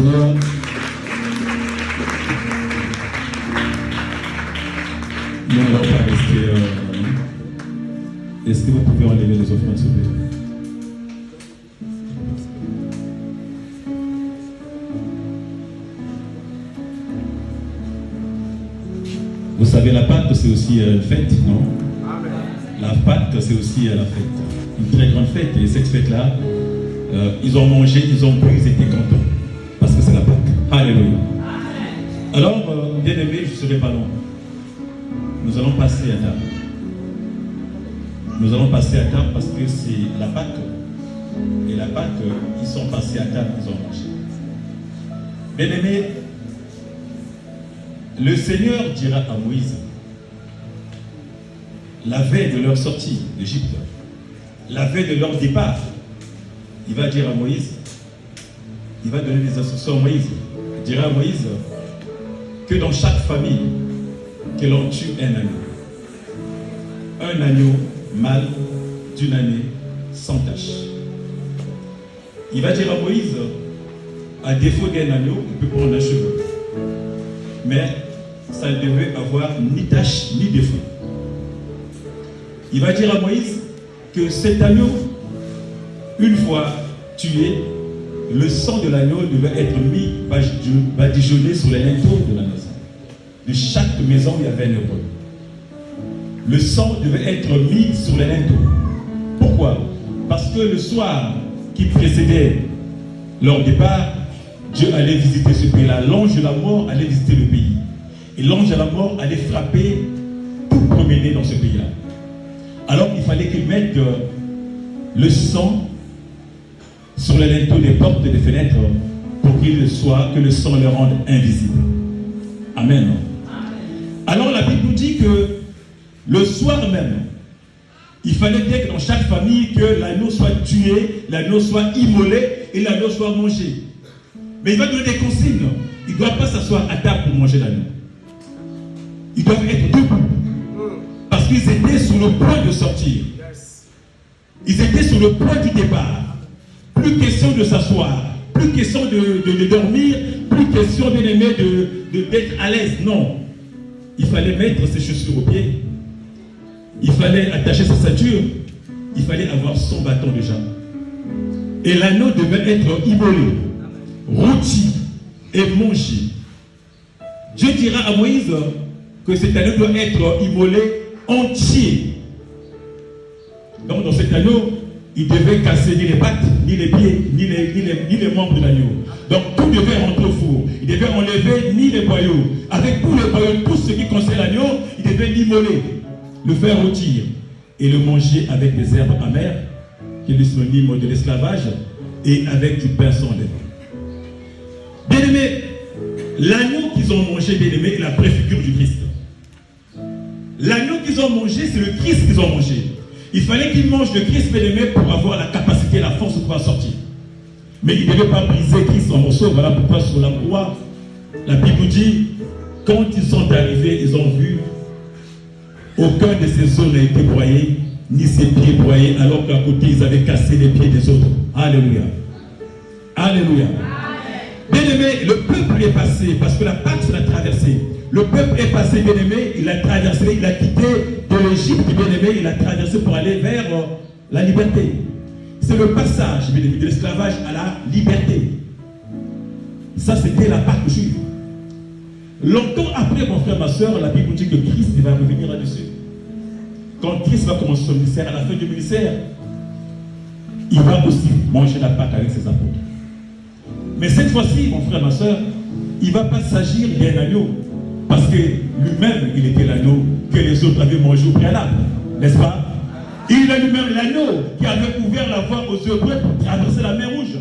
Nous n'allons pas rester. Est-ce que vous pouvez enlever les offrandes, s'il vous plaît? Vous savez, la Pâque, c'est aussi une fête, non? Amen. La Pâque, c'est aussi la fête. Une très grande fête. Et cette fête-là, ils ont mangé, ils ont bu, ils étaient contents. Parce que c'est la Pâque. Alléluia. Amen. Alors, bien aimé, je ne serai pas long. Nous allons passer à table. Nous allons passer à table parce que c'est la Pâque. Et la Pâque, ils sont passés à table, ils ont mangé. Bien aimé, le Seigneur dira à Moïse, la veille de leur sortie d'Égypte, la veille de leur départ, il va dire à Moïse, il va donner des instructions à Moïse, il dira à Moïse que dans chaque famille, que l'on tue un agneau mâle d'une année sans tache. Il va dire à Moïse, à défaut d'un agneau, on peut prendre un cheveu. Mais ça ne devait avoir ni tache ni défaut. Il va dire à Moïse que cet agneau, une fois tué, le sang de l'agneau devait être mis, badigeonné sur les linteaux de la maison. De chaque maison, il y avait un hébreu. Le sang devait être mis sur les linteaux. Pourquoi? Parce que le soir qui précédait leur départ, Dieu allait visiter ce pays-là. L'ange de la mort allait visiter le pays. Et l'ange de la mort allait frapper tout premier-né dans ce pays-là. Alors il fallait qu'ils mettent le sang sur les linteaux des portes et des fenêtres pour que le sang le rende invisible. Amen. Alors la Bible nous dit que le soir même, il fallait bien que dans chaque famille que l'agneau soit tué, l'agneau soit immolé et l'agneau soit mangé. Mais il va donner des consignes. Il ne doit pas s'asseoir à table pour manger l'agneau. Ils doivent être debout. Parce qu'ils étaient sur le point de sortir. Ils étaient sur le point du départ. Plus question de s'asseoir. Plus question de dormir. Plus question, bien aimé, d'être à l'aise. Non. Il fallait mettre ses chaussures aux pieds. Il fallait attacher sa ceinture. Il fallait avoir son bâton déjà. Et l'agneau devait être immolé, rôti et mangé. Dieu dira à Moïse que cet agneau doit être immolé entier. Donc dans cet agneau, il devait casser ni les pattes, ni les pieds, ni les membres de l'agneau. Donc tout devait rentrer au four. Il devait enlever ni les boyaux. Avec tous les boyaux, tout ce qui concerne l'agneau, il devait l'immoler, le faire rôtir et le manger avec des herbes amères, qui est synonyme de l'esclavage, et avec du pain sans lait. Bien aimé, l'agneau qu'ils ont mangé, bien aimé, est la préfigure du Christ. L'agneau qu'ils ont mangé, c'est le Christ qu'ils ont mangé. Il fallait qu'ils mangent le Christ, bien aimé, pour avoir la capacité, la force de pouvoir sortir. Mais ils ne devaient pas briser Christ en morceaux. Voilà pourquoi sur la croix, la Bible dit, quand ils sont arrivés, ils ont vu aucun de ses os n'a été broyé, ni ses pieds broyés, alors qu'à côté, ils avaient cassé les pieds des autres. Alléluia. Alléluia. Bien aimé, le peuple est passé, parce que la Pâque, c'est la traversée. Le peuple est passé, bien aimé, il a traversé, il a quitté de l'Égypte, bien aimé, il a traversé pour aller vers la liberté. C'est le passage, bien aimé, de l'esclavage à la liberté. Ça, c'était la Pâque juive. Longtemps après, mon frère, ma soeur, la Bible dit que Christ va revenir là-dessus. Quand Christ va commencer son ministère, à la fin du ministère, il va aussi manger la Pâque avec ses apôtres. Mais cette fois-ci, mon frère, ma soeur, il ne va pas s'agir d'un agneau. Parce que lui-même, il était l'agneau que les autres avaient mangé au préalable. N'est-ce pas? Il est lui-même l'agneau qui avait ouvert la voie aux Hébreux pour traverser la mer Rouge.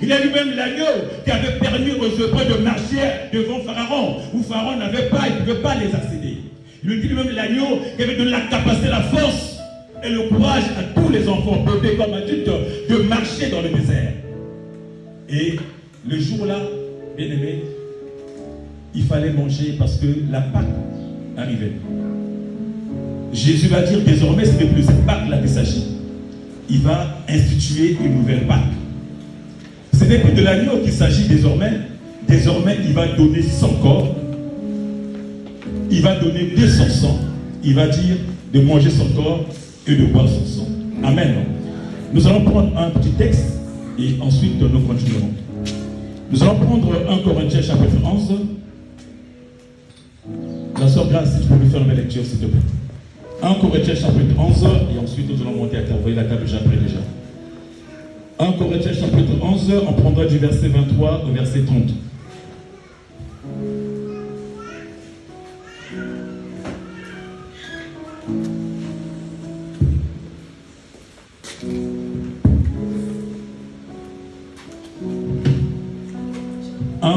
Il est lui-même l'agneau qui avait permis aux Hébreux de marcher devant Pharaon, où Pharaon n'avait pas, il ne pouvait pas les accéder. Il était lui-même l'agneau qui avait donné la capacité, la force et le courage à tous les enfants, bébés comme adultes, de marcher dans le désert. Et le jour-là, bien aimé, il fallait manger parce que la Pâque arrivait. Jésus va dire désormais, ce n'est plus cette Pâque-là qu'il s'agit. Il va instituer une nouvelle Pâque. Ce n'est plus de l'agneau qu'il s'agit désormais, désormais il va donner son corps, il va donner de son sang, il va dire de manger son corps et de boire son sang. Amen. Nous allons prendre un petit texte et ensuite nous continuerons. Nous allons prendre 1 Corinthiens chapitre 11. La sœur Grâce, si tu peux nous faire une lecture s'il te plaît. 1 Corinthiens chapitre 11 et ensuite nous allons monter à table. Vous voyez la table, j'ai appris déjà. 1 Corinthiens chapitre 11, on prendra du verset 23 au verset 30.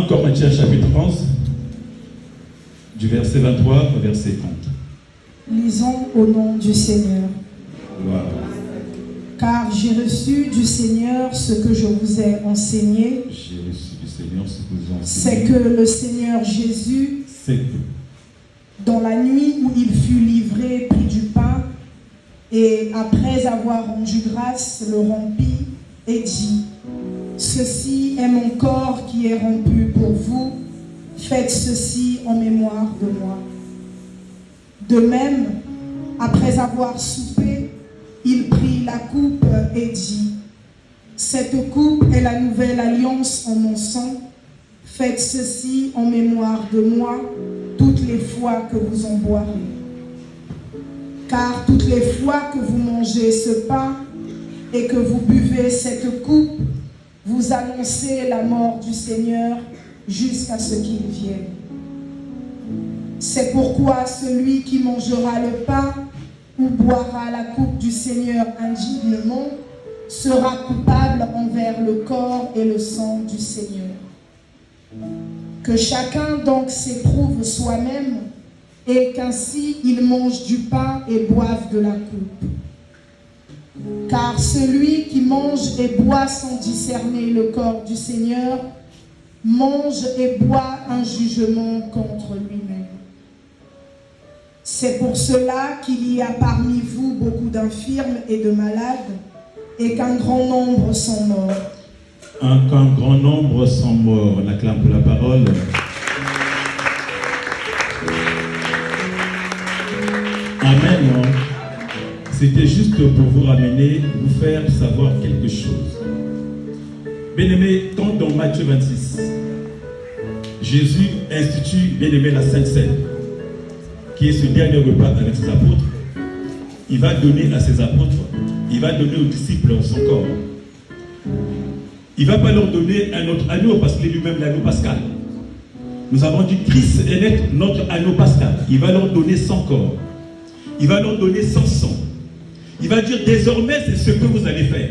Corinthiens chapitre 11, du verset 23 au verset 30. Lisons au nom du Seigneur. Gloire. Car j'ai reçu du Seigneur ce que je vous ai enseigné. J'ai reçu du Seigneur ce que vous ai enseigné. C'est que le Seigneur Jésus, c'est que dans la nuit où il fut livré, prit du pain et après avoir rendu grâce, le rompit et dit: ceci est mon corps qui est rompu pour vous, faites ceci en mémoire de moi. De même, après avoir soupé, il prit la coupe et dit: cette coupe est la nouvelle alliance en mon sang, faites ceci en mémoire de moi toutes les fois que vous en boirez. Car toutes les fois que vous mangez ce pain et que vous buvez cette coupe, vous annoncez la mort du Seigneur jusqu'à ce qu'il vienne. C'est pourquoi celui qui mangera le pain ou boira la coupe du Seigneur indignement sera coupable envers le corps et le sang du Seigneur. Que chacun donc s'éprouve soi-même et qu'ainsi il mange du pain et boive de la coupe. Car celui qui mange et boit sans discerner le corps du Seigneur mange et boit un jugement contre lui-même. C'est pour cela qu'il y a parmi vous beaucoup d'infirmes et de malades, et qu'un grand nombre sont morts. Qu'un grand nombre sont morts. On acclame pour la parole. Amen. C'était juste pour vous ramener, vous faire savoir quelque chose. Bien-aimé, quand dans Matthieu 26, Jésus institue, bien-aimé, la Sainte Seine, qui est ce dernier repas avec ses apôtres. Il va donner à ses apôtres, il va donner aux disciples son corps. Il ne va pas leur donner un autre agneau parce qu'il est lui-même l'agneau pascal. Nous avons dit Christ est notre agneau pascal. Il va leur donner son corps. Il va leur donner son sang. Il va dire désormais c'est ce que vous allez faire.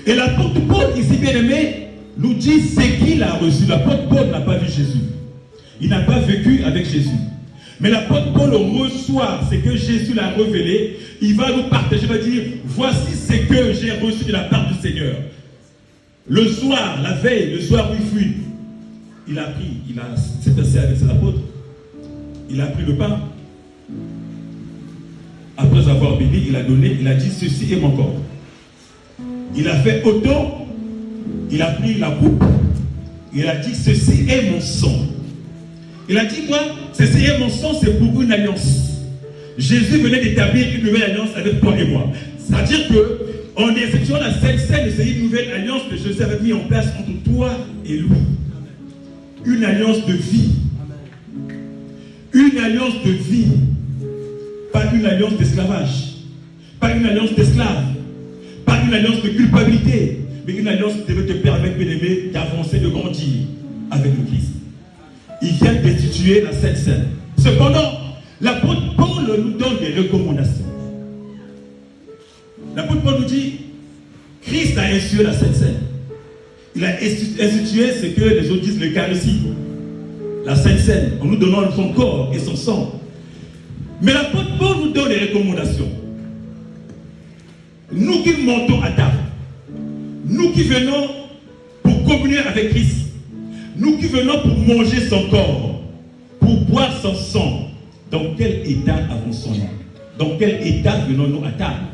Et l'apôtre Paul, ici bien aimé, nous dit ce qu'il a reçu. L'apôtre Paul n'a pas vu Jésus. Il n'a pas vécu avec Jésus. Mais l'apôtre Paul reçoit ce que Jésus l'a révélé. Il va nous partager, il va dire voici ce que j'ai reçu de la part du Seigneur. Le soir, la veille, le soir où il fuit, il a pris, s'est assis avec ses apôtres. Il a pris le pain. Après avoir béni, il a donné, il a dit ceci est mon corps. Il a fait autant, il a pris la coupe, il a dit ceci est mon sang. Il a dit quoi? Ceci est mon sang, c'est pour une alliance. Jésus venait d'établir une nouvelle alliance avec toi et moi. C'est-à-dire que en effectuant la Sainte Seine, c'est une nouvelle alliance que Jésus avait mis en place entre toi et lui. Une alliance de vie. Une alliance de vie. Pas une alliance d'esclavage. Pas une alliance d'esclave. Pas une alliance de culpabilité. Mais une alliance qui devait te permettre, bien aimé, d'avancer, de grandir avec le Christ. Il vient d'instituer la Sainte Seine. Cependant, l'apôtre Paul nous donne des recommandations. L'apôtre Paul nous dit, Christ a institué la Sainte Seine. Il a institué ce que les autres disent l'Eucharistie, la Sainte Seine, en nous donnant son corps et son sang. Mais l'apôtre Paul nous donne des recommandations. Nous qui montons à table, nous qui venons pour communier avec Christ, nous qui venons pour manger son corps, pour boire son sang, dans quel état avançons-nous? Dans quel état venons-nous à table?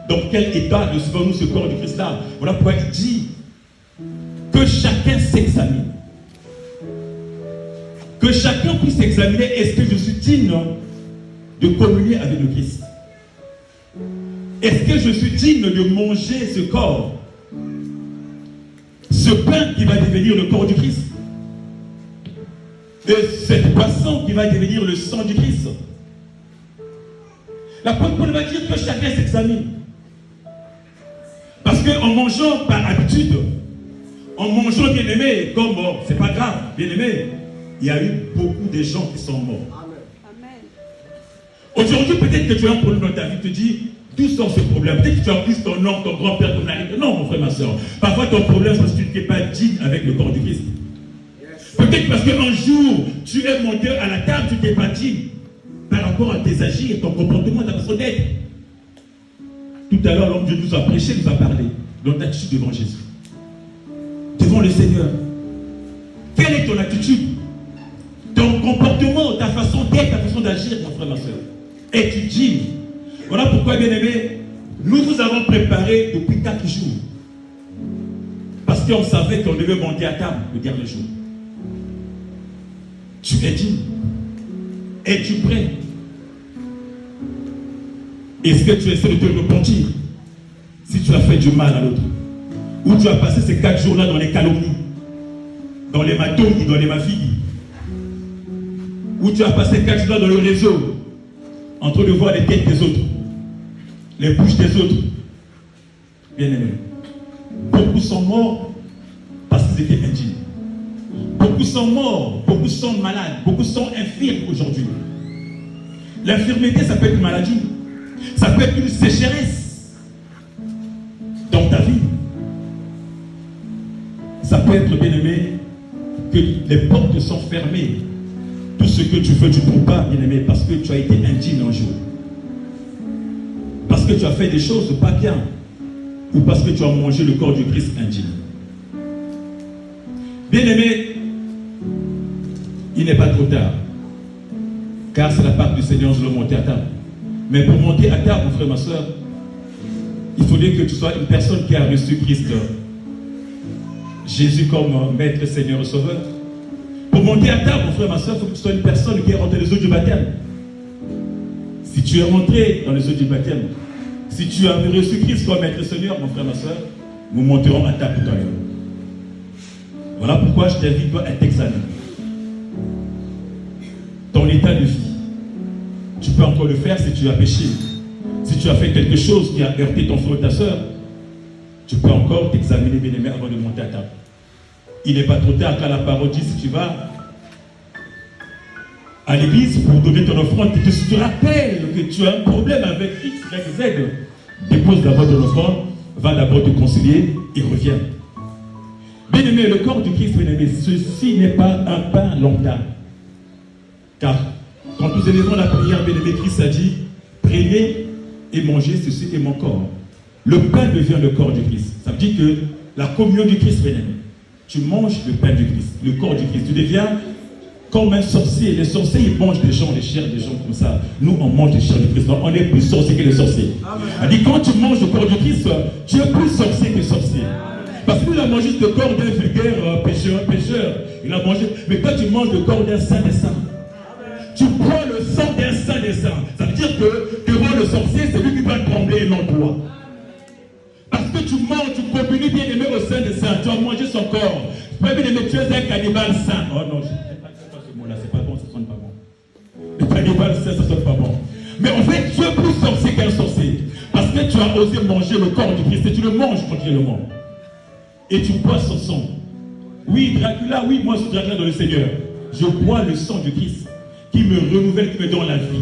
Dans quel état recevons-nous ce corps du Christ là? Voilà pourquoi il dit que chacun s'examine. Que chacun puisse examiner, est-ce que je suis digne de communier avec le Christ? Est-ce que je suis digne de manger ce corps? Ce pain qui va devenir le corps du Christ? Et cette boisson qui va devenir le sang du Christ? L'apôtre Paul va dire que chacun s'examine. Parce qu'en mangeant par habitude, en mangeant bien aimé, comme bon, c'est pas grave, bien aimé, il y a eu beaucoup de gens qui sont morts. Amen. Aujourd'hui, peut-être que tu as un problème dans ta vie, tu te dis, d'où sort ce problème? Peut-être que tu as plus ton oncle, ton grand-père, ton mari. Non, mon frère, ma soeur. Parfois, ton problème, c'est parce que tu n'es pas digne avec le corps du Christ. Peut-être parce qu'un jour, tu es monté à la table, tu n'es pas digne par rapport à tes agirs, ton comportement, ta façon d'être. Tout à l'heure, l'homme de Dieu nous a prêché, nous a parlé de notre attitude devant Jésus. Devant le Seigneur. Quelle est ton attitude? Ton comportement, ta façon d'être, ta façon d'agir, mon frère, ma soeur. Es-tu digne? Voilà pourquoi, bien aimé, nous vous avons préparé depuis 4 jours. Parce qu'on savait qu'on devait monter à table le dernier jour. Tu es digne? Es-tu prêt? Est-ce que tu essaies de te repentir si tu as fait du mal à l'autre? Ou tu as passé ces 4 jours-là dans les calomnies, dans les matouilles, dans les mafigues? Ou tu as passé 4 jours-là dans le réseau, en train de voir les têtes des autres, les bouches des autres? Bien aimé, beaucoup sont morts parce qu'ils étaient indignes. Beaucoup sont morts, beaucoup sont malades, beaucoup sont infirmes aujourd'hui. L'infirmité, ça peut être une maladie, ça peut être une sécheresse dans ta vie. Ça peut être, bien aimé, que les portes sont fermées. Tout ce que tu veux, tu ne peux pas, bien aimé, parce que tu as été indigne un jour. Parce que tu as fait des choses pas bien. Ou parce que tu as mangé le corps du Christ indigne. Bien aimé, il n'est pas trop tard. Car c'est la part du Seigneur, je dois monter à table. Mais pour monter à table, mon frère, ma soeur, il faudrait que tu sois une personne qui a reçu Christ, Jésus comme Maître, Seigneur et Sauveur. Pour monter à table, mon frère, ma soeur, il faut que tu sois une personne qui est rentrée dans les eaux du baptême. Si tu es rentré dans les eaux du baptême, si tu as reçu Christ comme Maître Seigneur, mon frère, ma soeur, nous monterons à table tout à l'heure. Voilà pourquoi je t'invite à t'examiner. Ton état de vie. Tu peux encore le faire si tu as péché. Si tu as fait quelque chose qui a heurté ton frère ou ta soeur, tu peux encore t'examiner, bien aimé, avant de monter à table. Il n'est pas trop tard, car la parole dit, si tu vas à l'église pour donner ton offrande, si tu rappelles que tu as un problème avec X, Y, Z, dépose d'abord ton offrande, va d'abord te concilier et reviens. Bien aimé, le corps du Christ, bien aimé, ceci n'est pas un pain lambda. Car quand nous élevrons la prière, bien aimé, Christ a dit, prenez et mangez, ceci est mon corps. Le pain devient le corps du Christ. Ça veut dire que la communion du Christ, bien aimé, tu manges le pain du Christ, le corps du Christ. Tu deviens comme un sorcier. Les sorciers, ils mangent des gens, les chairs des gens comme ça. Nous, on mange les chairs du Christ. On est plus sorciers que les sorciers. Elle dit, quand tu manges le corps du Christ, tu es plus sorcier que sorcier. Parce qu'il a mangé le corps d'un vulgaire pécheur. Il a mangé. Mais quand tu manges le corps d'un saint des saints, tu bois le sang d'un saint des saints. Ça veut dire que devant le sorcier, c'est lui qui va trembler et non toi. Parce que tu manges, tu communies bien aimé au sein des saints. Tu as mangé son corps. Bien aimé, tu es un cannibale saint. Oh non, je ne sais pas ce mot-là. C'est pas bon, ça ne sonne pas bon. Le cannibale saint, ça ne sonne pas bon. Mais en fait, tu es plus sorcier qu'un sorcier. Parce que tu as osé manger le corps du Christ et tu le manges continuellement. Et tu bois son sang. Oui, Dracula, oui, moi je suis Dracula dans le Seigneur. Je bois le sang du Christ qui me renouvelle, qui me donne la vie.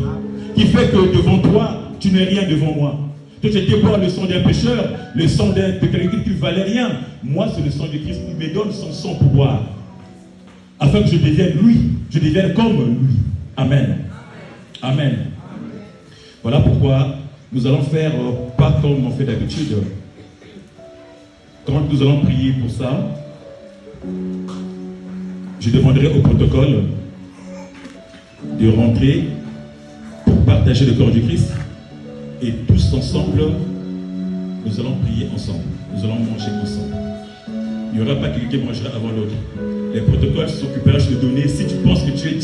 Qui fait que devant toi, tu n'es rien devant moi. Toi, tu étais boire le sang d'un pécheur, le sang de quelqu'un qui ne valait rien. Moi, c'est le sang du Christ qui me donne son sang pour boire. Afin que je devienne lui, je devienne comme lui. Amen. Amen. Voilà pourquoi nous allons faire pas comme on fait d'habitude. Quand nous allons prier pour ça, je demanderai au protocole de rentrer pour partager le corps du Christ et tous ensemble, nous allons prier ensemble, nous allons manger ensemble. Il n'y aura pas quelqu'un qui mangera avant l'autre. Les protocoles s'occuperont de te donner, si tu penses que tu es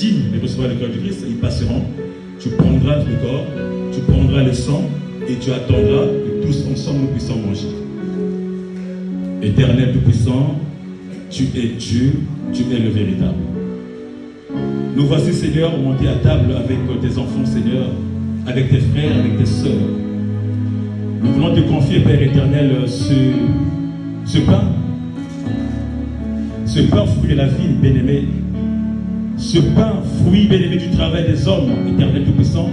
recevoir le corps du Christ, ils passeront. Tu prendras le corps, tu prendras le sang et tu attendras que tous ensemble nous puissions manger. Éternel Tout-Puissant, tu es Dieu, tu es le véritable. Nous voici, Seigneur, montés à table avec tes enfants, Seigneur, avec tes frères, avec tes sœurs. Nous voulons te confier, Père éternel, ce pain, fruit de la vie, bien-aimé, ce pain, fruit bien-aimé du travail des hommes, éternel Tout-Puissant.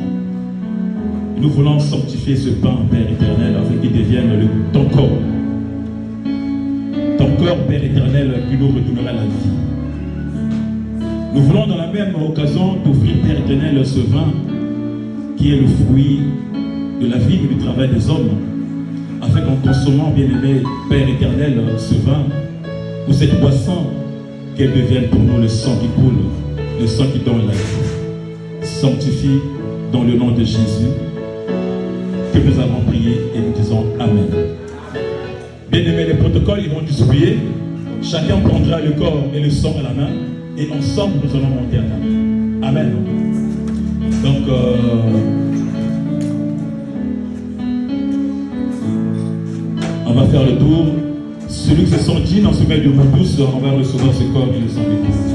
Nous voulons sanctifier ce pain, Père éternel, afin qu'il devienne ton corps. Ton corps, Père éternel, qui nous redonnera la vie. Nous voulons dans la même occasion t'offrir, Père éternel, ce vin qui est le fruit de la vie et du travail des hommes, afin qu'en consommant, bien-aimé, Père éternel, ce vin, ou cette boisson, qu'elle devienne pour nous le sang qui coule, le sang qui donne la vie. Sanctifie dans le nom de Jésus que nous avons prié et nous disons Amen. Bien-aimés, les protocoles ils vont distribuer. Chacun prendra le corps et le sang à la main et ensemble nous allons monter à table. Amen. Donc, on va faire le tour. Celui qui se sent digne en se met de mots douce, on va recevoir ce corps et le sang de Christ.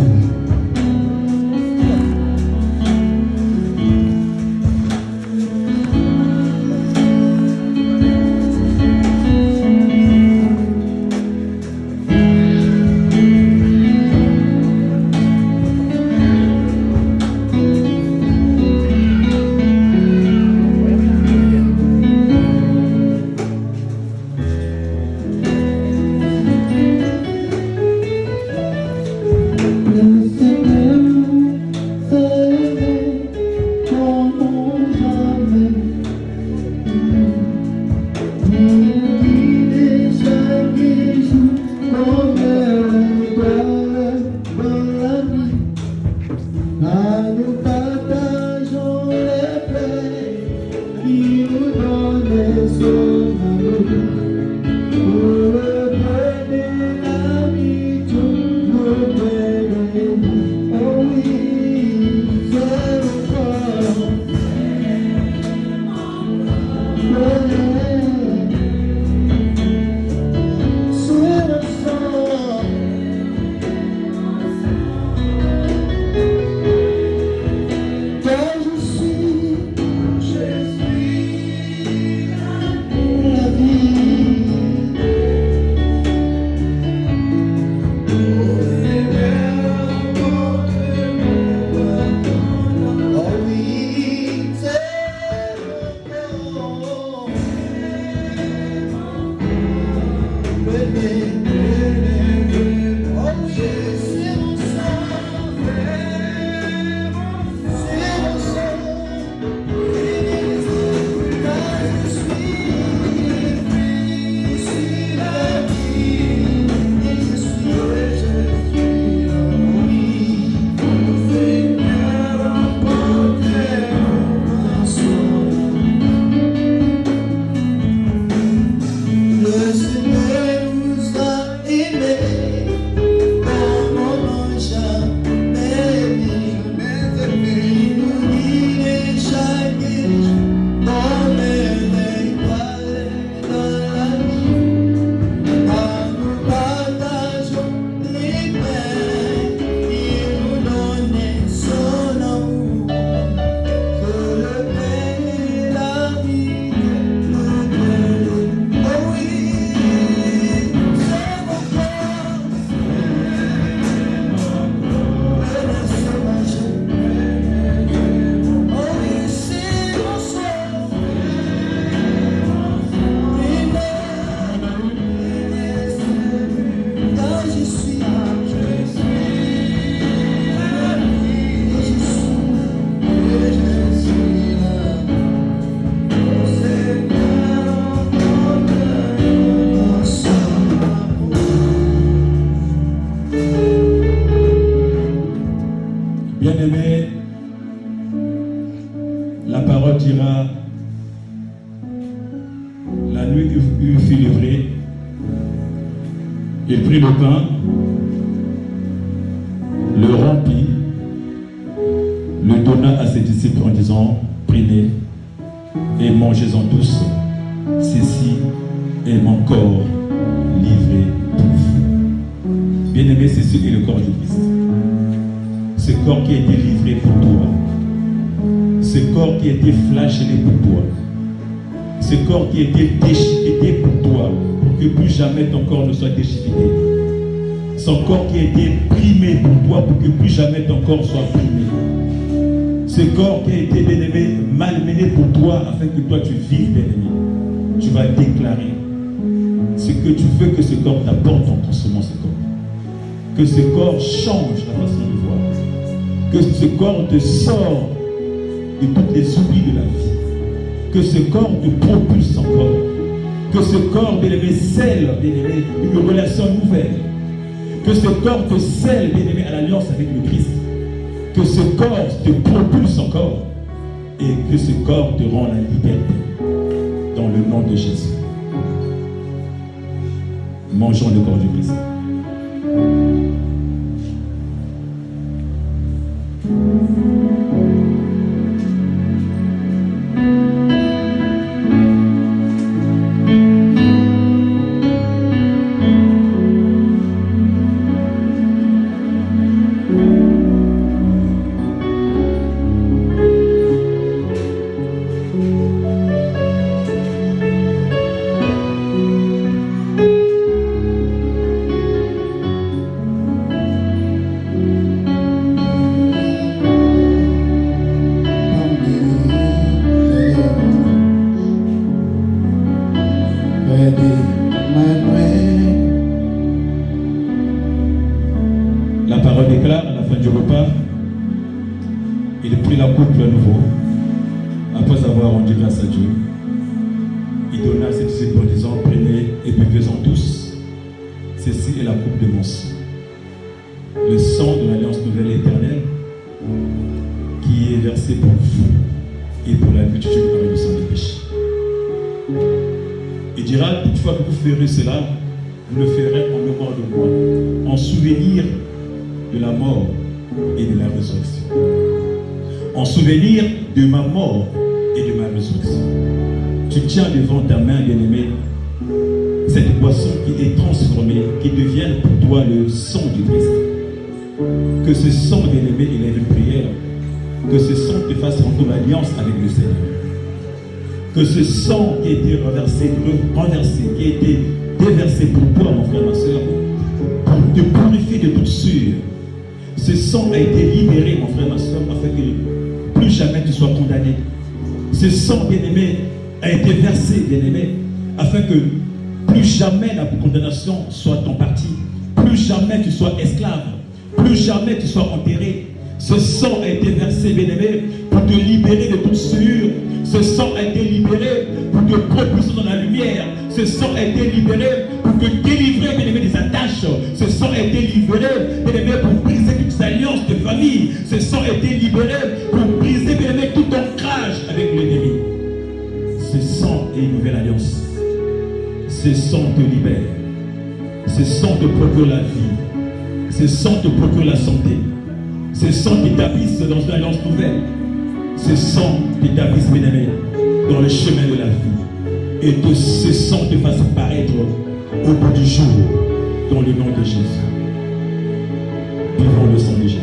Bien-aimé, la parole dira, la nuit où fut livré, il prit le pain, le rompit, le donna à ses disciples en disant, prenez et mangez-en tous, ceci est mon corps livré pour vous. Bien-aimé, ceci est le corps du Christ. Ce corps qui a été livré pour toi. Ce corps qui a été flagellé pour toi. Ce corps qui a été déchiqueté pour toi, pour que plus jamais ton corps ne soit déchiqueté. Son corps qui a été brimé pour toi, pour que plus jamais ton corps soit brimé. Ce corps qui a été, bien-aimé, malmené pour toi, afin que toi tu vives, bien-aimé. Tu vas déclarer ce que tu veux que ce corps t'apporte en consommant ce corps. Que ce corps change la façon de voir. Que ce corps te sort de toutes les oublis de la vie. Que ce corps te propulse encore. Que ce corps, bien-aimé, scelle, bien-aimé, une relation nouvelle. Que ce corps te scelle, bien-aimé, à l'alliance avec le Christ. Que ce corps te propulse encore. Et que ce corps te rend la liberté. Dans le nom de Jésus. Mangeons le corps du Christ. La parole déclare à la fin du repas, il prit la coupe à nouveau, après avoir rendu grâce à Dieu. Il donna à ses disciples en disant, prenez et buvez-en tous. Ceci est la coupe de mon sang. Le sang de l'alliance nouvelle et éternelle qui est versé pour vous et pour la multitude de la rémission des péchés. Il dira, toutefois que vous ferez cela, vous le ferez en mémoire de moi, en souvenir de la mort et de la résurrection. En souvenir de ma mort et de ma résurrection. Tu tiens devant ta main, bien-aimé, cette boisson qui est transformée, qui devienne pour toi le sang du Christ. Que ce sang, bien-aimé, il est une prière. Que ce sang te fasse rendre l'alliance avec le Seigneur. Que ce sang qui a été renversé, qui a été déversé pour toi, mon frère, ma soeur, pour te purifier de toute sûre. Ce sang a été libéré, mon frère, ma soeur, afin que plus jamais tu sois condamné. Ce sang, bien-aimé, a été versé, bien-aimé, afin que plus jamais la condamnation soit ton parti. Plus jamais tu sois esclave. Plus jamais tu sois enterré. Ce sang a été versé, bien-aimé, pour te libérer de toute souillure. Ce sang a été libéré pour te propulser dans la lumière. Ce sang a été libéré pour te délivrer, bien-aimé, des attaches. Ce sang a été libéré, bien-aimé, pour briser toute alliance de famille. Ce sang a été libéré pour briser, bien-aimé, tout ancrage avec l'ennemi. Ce sang est une nouvelle alliance. Ce sang te libère. Ce sang te procure la vie. Ce sang te procure la santé. Ce sang t'établisse dans une alliance nouvelle. Ce sang t'établisse, bien-aimé, dans le chemin de la vie. Et que ce sang te fasse paraître au bout du jour, dans le nom de Jésus. Vivons le sang de Jésus.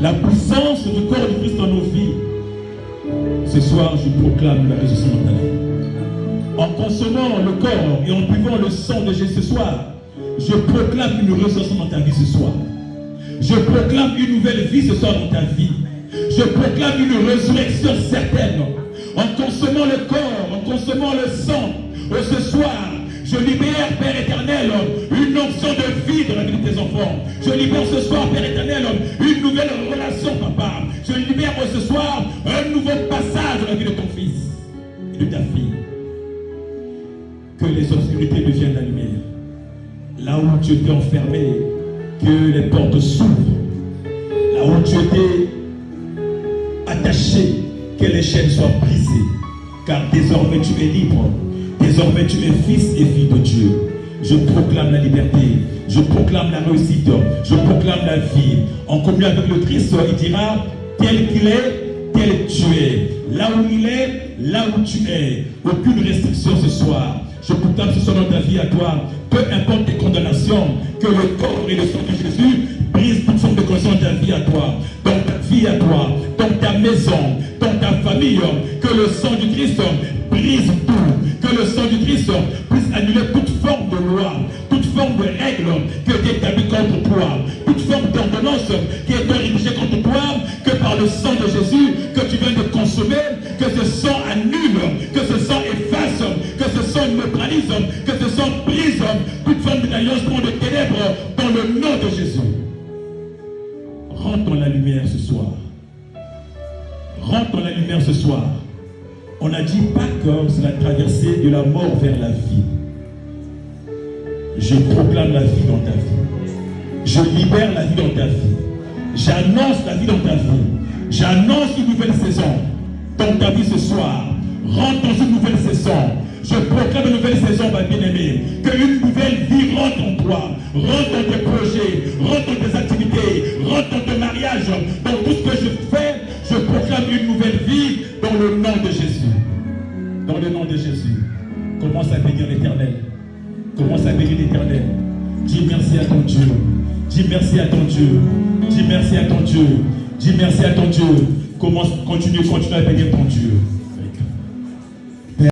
La puissance du corps du Christ dans nos vies. Ce soir, je proclame la résurrection dans ta vie. En consommant le corps et en buvant le sang de Jésus ce soir, je proclame une résurrection dans ta vie ce soir. Je proclame une nouvelle vie ce soir dans ta vie. Je proclame une résurrection certaine. En consommant le corps, en consommant le sang, ce soir, je libère, Père éternel, une option de vie dans la vie de tes enfants. Je libère ce soir, Père éternel, une nouvelle relation, Papa. Je libère tu étais enfermé, que les portes s'ouvrent. Là où tu étais attaché, que les chaînes soient brisées. Car désormais tu es libre. Désormais tu es fils et fille de Dieu. Je proclame la liberté. Je proclame la réussite. Je proclame la vie. En communion avec le Christ, il dira, tel qu'il est, tel tu es. Là où il est, là où tu es. Aucune restriction ce soir. Je proclame ce soir dans ta vie à toi. Peu importe tes condamnations, que le corps et le sang de Jésus brisent toute forme de conscience de ta vie à toi. Dans ta vie à toi, dans ta maison, dans ta famille. Que le sang du Christ brise tout. Que le sang du Christ puisse annuler toute forme de loi, toute forme de règle qui est établie contre toi, toute forme d'ordonnance qui est érigée contre toi, que par le sang de Jésus que tu viens de consommer, que ce sang annule, que ce sang efface, que ce sang neutralise, que ce sang brise toute forme d'alliance pour de ténèbres dans le nom de Jésus. Rentre dans la lumière ce soir. Rentre dans la lumière ce soir. On a dit pas comme c'est la traversée de la mort vers la vie. Je proclame la vie dans ta vie. Je libère la vie dans ta vie. J'annonce la vie dans ta vie. J'annonce une nouvelle saison dans ta vie ce soir. Rentre dans une nouvelle saison. Je proclame une nouvelle saison, ma bien-aimée. Qu'une nouvelle vie rentre en toi. Rentre dans tes projets. Rentre dans tes activités. Rentre dans tes mariages. Dans tout ce que je fais, je proclame une nouvelle vie dans le nom de Jésus. Dans le nom de Jésus. Commence à bénir l'Éternel. Commence à bénir l'Éternel. Dis merci à ton Dieu. Dis merci à ton Dieu. Dis merci à ton Dieu. Dis merci à ton Dieu. Continue à bénir ton Dieu.